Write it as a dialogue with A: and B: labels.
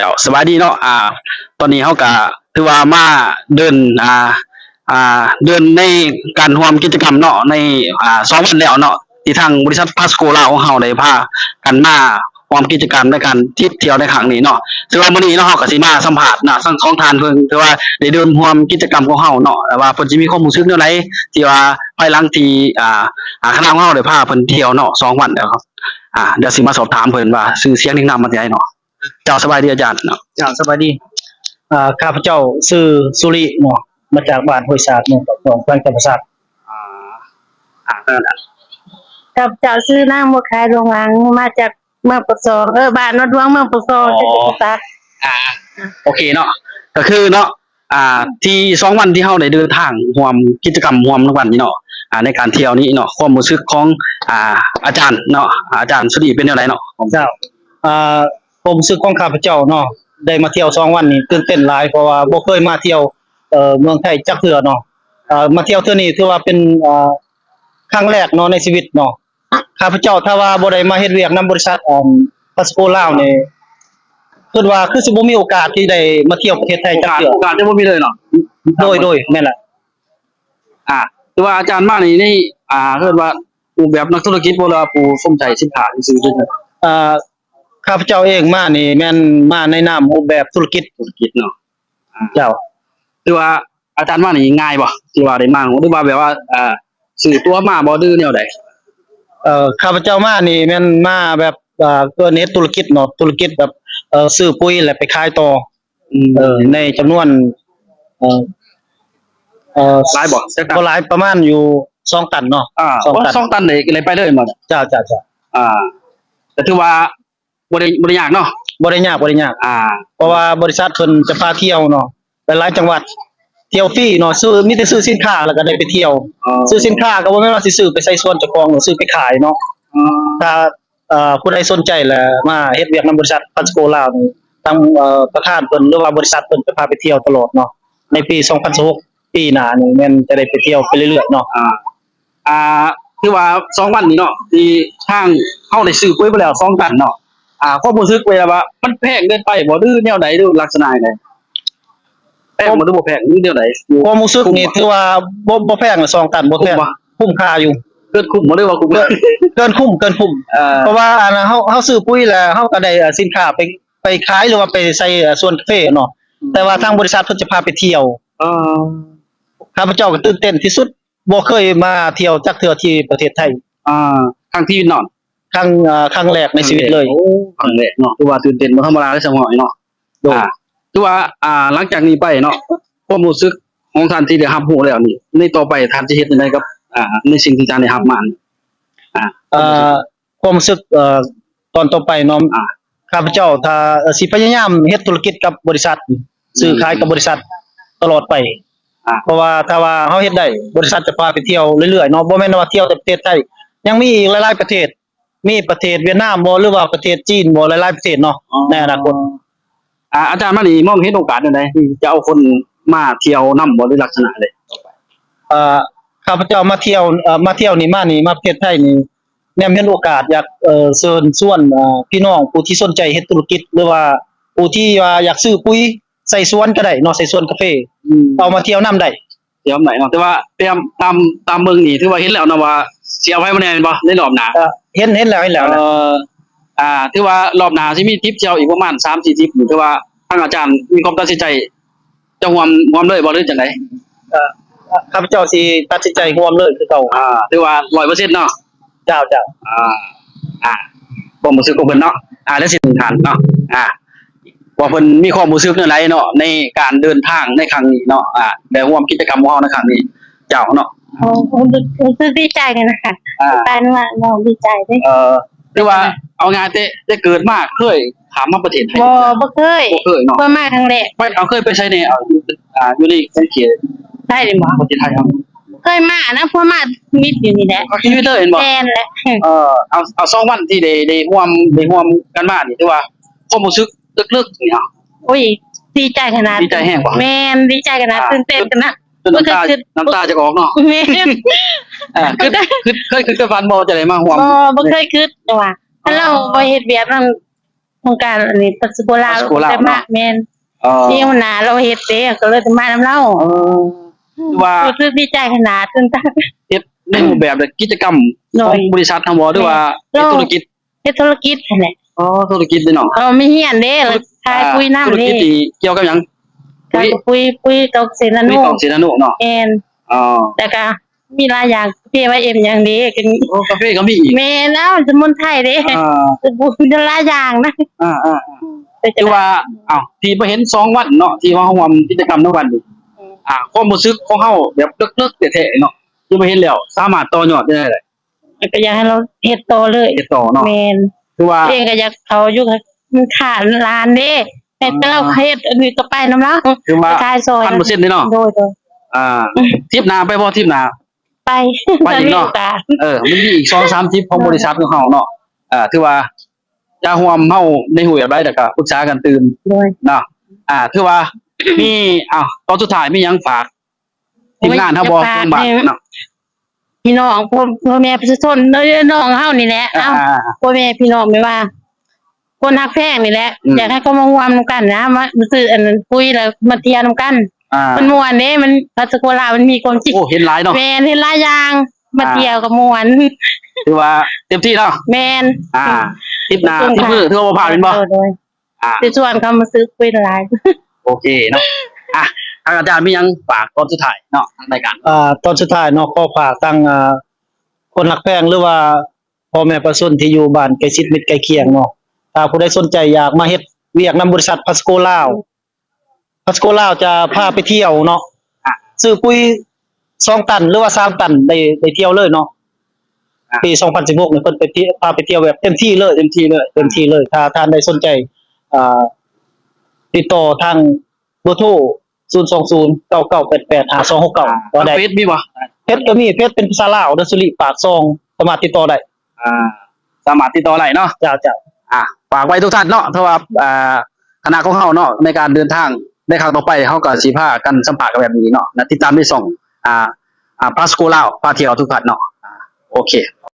A: จ้าสบายดีเนาะตอนนี้เฮาก็ถือว่ามาเดินเดินในการร่วมกิจกรรมเนาะใน2วันแล้วเนาะที่ทางบริษัท Pasco ลาวของเฮาได้พากันมาร่วมกิจกรรมในการทิศเที่ยวในครั้งนี้เนาะถือว่ามื้อนี้เนาะเฮาก็สิมาสัมภาษณ์นะทั้งสองท่านเพิ่นถือว่าได้เดินร่วมกิจกรรมของเฮาเนาะว่าเพิ่นสิมีความรู้สึกแนวใดที่ว่าภายหลังที่คณะของเฮาได้พาเพิ่นเที่ยวเนาะ2วันแล้วครับเดี๋ยวสิมาสอบถามเพิ่นว่าชื่อเสียงแนะนำมาจากไหนเนาะเจ้าสบายดีอาจารย์เนาะ
B: เจ้าสบายดีข้าพเจ้าชื่อสุริเนาะมาจากบ้านห้วยสาดเมืองปากคลองแขวงจำปาสัก
A: นั่นแหละ
C: กับเจ้าชื่อนางบัวขายดวงหวังมาจากเมืองปากซองบ้านนดวงเมืองปากซองจังหวัดตาก
A: โอเคเนาะก็คือเนาะที่2วันที่เฮาได้เดินทางร่วมกิจกรรมร่วมในวันนี้เนาะในการเที่ยวนี้เนาะความรู้สึกของอาจารย์เนาะอาจารย์สุริเป็นจังไดเนาะ
B: เจ้าผมรู้สึกของข้าพเจ้าเนาะได้มาเที่ยว2วันนี้ตื่นเต้นหลายเพราะว่าบ่เคยมาเที่ยวเมืองไทยจักเทื่อเนาะมาเที่ยวเทื่อนี้ถือว่าเป็นครั้งแรกเนาะในชีวิตเนาะข้าพเจ้าถ้าว่าบ่ได้มาเฮ็ดเวียกนำบริษัทPasco ลาวนี่คิดว่าคือสิบ่มีโอกาสที่ได้มาเที่ยวประเทศไทยจักเทื่อ
A: โอกาสจะบ่มีเลยเนาะ
B: โดยแม่นล่ะ
A: คือว่าอาจารย์มานี่เรียกว่ารูปแบบนักธุรกิจบ่ล่ะผู้สนใจสินค้าซื่อๆจัง
B: ข้าพเจ้าเองมานี่แม่นมาในนามรูปแบบธุรกิจ
A: เนาะ
B: เจ้า
A: คือว่าอาจารย์มานี่ง่ายบ่ที่ว่าได้มาหรือว่าแบบว่าซื้อตั๋วมาบ่ดื้อแนวใด
B: ข้าพเจ้ามานี่แม่นมาแบบตัวเน็ตธุรกิจเนาะธุรกิจแบบซื้อปุ๋ยแล้วไปขายต่อในจำนวน
A: หลายบ่
B: บ่หลายประมาณอยู่2ตันเนาะ
A: 2ตันได้ไปเลยหมด
B: เจ้า
A: ก็ถือว่าบ่ได้ยากเนาะ
B: บ่ได้ยากเพราะว่าบริษัทเพิ่นจะพาเที่ยวเนาะหลายๆจังหวัดเที่ยวฟรีเนาะมีแต่ซื้อสินค้าแล้วก็ได้ไปเที่ยวซื้อสินค้าก็บ่แม่นว่าสิซื้อไปใส่ส่วนเจ้าของหรือซื้อไปขายเนาะถ้าผู้ใดสนใจแหละมาเฮ็ดเวียกนำบริษัท Pasco ลาวนี่ทางประธานเพิ่นหรือว่าบริษัทเพิ่นจะพาไปเที่ยวตลอดเนาะในปี2016ปีหน้านี่แม่นจะได้ไปเที่ยวไปเรื่อยๆเนาะ
A: คือว่า2วันนี้เนาะที่ทางเฮาได้ซื้อปุ๋ยไปแล้ว2ตันเนาะความรู้สึกเวลาว่ามันแพงเกินไปบ่ดื้อแนวใดดูลักษณะใดแพงบ่ดูบ่แพงนี่แนวใด
B: ความรู้สึกนี่ถือว่าบ่แพงน่ะ2ตันบ่แพงคุ้มค่าอยู่
A: เกินคุ้มบ่ได้ว่าคุ้ม
B: เกินคุ้มเพราะว่าเฮาซื้อปุ๋ยแล้วเฮาก็ได้สินค้าไปขายหรือว่าไปใส่ส่วนกาแฟเนาะแต่ว่าทางบริษัทเพิ่นจะพาไปเที่ยวข้าพเจ้าก็ตื่นเต้นที่สุดบ่เคยมาเที่ยวจักเทื่อที่ประเทศไทย
A: ครั้งที่เนาะ
B: ครั้งแรกในชีวิตเลย
A: ครั้งแรกเนาะคือว่าตื่นเต้นบ่ธรรมดาเลยสมอยเนาะคือว่าหลังจากนี้ไปเนาะความรู้สึกของท่านที่ได้รับรู้แล้วนี่ในต่อไปท่านจะเฮ็ดจังไดกับในสิ่งที่ท่านได้รับมา
B: ความรู้สึกตอนต่อไปเนาะข้าพเจ้าถ้าสิพยายามเฮ็ดธุรกิจกับบริษัทซื้อขายกับบริษัทตลอดไปเพราะว่าถ้าว่าเฮาเฮ็ดได้บริษัทจะพาไปเที่ยวเรื่อยๆเนาะบ่แม่นว่าเที่ยวแต่ประเทศไทยยังมีอีกหลายๆประเทศมีประเทศเวียดนามบ่หรือว่าประเทศจีนบ่หลายๆประเทศเนาะในอนาคต
A: อาจารย์มานี่มองเห็นโอกาสจังได๋ที่จะเอาคนมาเที่ยวนำบ่หรือลักษณะใด
B: ข้าพเจ้ามาเที่ยวนี่มาประเทศไทยนี่แนมเห็นโอกาสอยากเชิญชวนพี่น้องผู้ที่สนใจเฮ็ดธุรกิจหรือว่าผู้ที่ว่าอยากซื้อปุ๋ยใส่สวนก็ได้เนาะใส่สวนกาแฟเอามาเที่ยวนำได้
A: เที่ยวไหนเนาะแต่ว่าเตรียมตามเบิ่งนี่ถือว่าเห็นแล้วเนาะว่าสิเอาไว้บ่แน่แม่นบ่ในรอบหน้า
B: เห็นแล้ว
A: ถือว่ารอบหน้าสิมีทริปเที่ยวอีกประมาณ 3-4 ทริปถือว่าทางอาจารย์มีความตัดสินใจจะร่วมเลยบ่หรือจังได๋
B: ข้าพเจ้าสิตัดสินใจร่วมเลยคือเก่า
A: ถือว่า 100% เนาะ
B: เจ้า
A: ความรู้สึกของเพิ่นเนาะแล้วสิถามเนาะว่าเพิ่นมีความรู้สึกจังไดเนาะในการเดินทางในครั้งนี้เนาะได้ร่วมกิจกรรมของเฮาในครั้งนี้เจ้าเนาะ
C: รู้สึกดีใจกันนะคะปานว่าน้องดีใจเด้
A: หรือว่าเอางานแต่เกิดมาเคยถามมาประเทศไทย
C: บ่เคย
A: เนาะ
C: เพิ่นมาครั้งแรก
A: เอาเคยไปใช้ในอยู่ในเขต
C: ไทยได้บ่
A: ประเทศไทยครับ
C: เคยมานะเพิ่นมามิดอยู่นี่แหละ
A: ก็ชีวิตเห็นบ่
C: แม่นแหละ
A: เอา2วันที่ได้ร่วมกันมานี่ถือว่าความรู้สึกลึกๆนี่
C: โอ้ยดีใจขนาด
A: ดีใจแฮงบ่
C: แม่นดีใจขนาดตื่นเต้นกันนะ
A: น้ำตาจะออกเนาะ
C: แม่น
A: เคยฝันบ่จะได้มาร่วม
C: บ่เคยคิดว่าถ้าเราบ่เฮ็ดแบบนั้น โครงการอันนี้ปัสโกลาว
A: Pascola
C: แต่มาแม่น
A: เออ
C: ที่หัวหน้าเราเฮ็ดเด้ก็เลยจะมานำเรา
A: ว่า
C: รู้สึกดีใจขนาดตื่นตัน
A: เฮ็ดในรูปแบบกิจกรรม
C: โด
A: ขอย งบริษัททำบ่หรือว่าเฮ็ดธุรกิจ
C: เฮ็ดธุรกิจนั่นแหละ
A: อ๋อธุรกิจเด้เนาะ
C: มีเฮียนเด้แล้วขายปุ๋ยน้ำ
A: ธุร
C: เด้
A: กิจที่เกี่ยวกับหยัง
C: ขายปุ๋ยเกษตรนา
A: ปุ๋ย
C: โน
A: ของเซนาโนเนาะ
C: แม่น
A: อ๋อ
C: แต่ก็มีหลายอย่าง PYM อย่างเด้ก็มี
A: โอ้กาแฟก็มีอีก
C: แม่นเอาสมุนไพรเด้
A: อ่า
C: บุญหลายอย่างนะ
A: อ่า
C: แต่จะ
A: คือว่าอ้าวที่บ่เห็น2วันเนาะที่ว่าเฮาร่วมกิจกรรมในวันนี้ความรู้สึกของเฮาแบบลึกๆแท้ๆเนาะที่บ่เห็นแล้วสามารถต่อยอดได้เลย
C: ก็อยากให้เราเฮ็ดต่อเลย
A: เฮ็ดต่อเนาะ
C: แม่น
A: คือว่า
C: เองก็อยากเขาอยู่กับมันขาดร้านเด้แต่เราเฮ็ดอันนี้ก็ไปนำเรา
A: คือว่า
C: ขายซอย
A: 1,000%เลยเนาะ
C: โดย
A: ทริปหน้าไปบ่ทริปหน้า
C: ไป
A: ไปอีกเนาะ
C: โอกาส
A: มันมีอีก 2-3 ทริปของบริษัทของเฮาเนาะถือว่าจะร่วมเฮาในหูแบบใดแต่ก็ปรึกษากันตื่น
C: โดย
A: เนาะถือว่ามีตอนสุดท้ายมีหยังฝากทีมงานเฮาบ่เพิ่นบาทเนาะ
C: พี่น้องพ่อแม่ประชาชนน้องเฮานี่แหละเอ้าพ่อแม่พี่น้องไม่ว่า คนฮักแพงนี่แหละอยากให้เขามาร่วมกันนะมาซื้ออันนั้นคุยแล้วมาเที่ยวนำกันมันม่วนเด้มันพัสโกลามันมีความจริง
A: โอ้เห็นหลายเนาะ
C: แม่นเห็นหลายอย่างมาเที่ยวกับม่วน
A: ถือว่าเต็มที่เนาะ
C: แม่น
A: ทริปหน้าทริปมื้อถือว่าบ่ผ่านเป็นบ่
C: โดยสิชวนเขามาซื้อคุยหลาย
A: โอเคเนาะทางอาจารย์มีหยังฝากตอนสุดท้ายเนาะทางรายการ
B: ตอนสุดท้ายเนาะขอฝากตั้งคนรักแพงหรือว่าพ่อแม่ประชาชนที่อยู่บ้านใกล้ชิดมิตรใกล้เคียงเนาะถ้าผู้ใดสนใจอยากมาเฮ็ดเวียกนำบริษัทพัสโกลาวจะพาไปเที่ยวเนาะซื้อปุ๋ย2ตันหรือว่า3ตันได้เที่ยวเลยเนาะปี2016นี่เพิ่นไปเที่ยวพาไปเที่ยวแบบเต็มที่เลยถ้าท่านใดสนใจติดต่อทางเบอร์โทร02099885269ก็ได้
A: เฟซมีบ่
B: เพชรก็มีเพชรเป็นภาษาลาวเดอสุริปากซองสามารถติดต่อได้
A: สามารถติดต่อได้เนาะ
B: จ้า
A: ฝากไว้ทุกท่านเนาะเพราะว่าคณะของเฮาเนาะในการเดินทางในครั้งต่อไปเฮาก็สิพากันสัมภาษณ์กันแบบนี้เนาะติดตามในช่องพาสโกลาวพาเที่ยวทุกท่านเนาะโอเค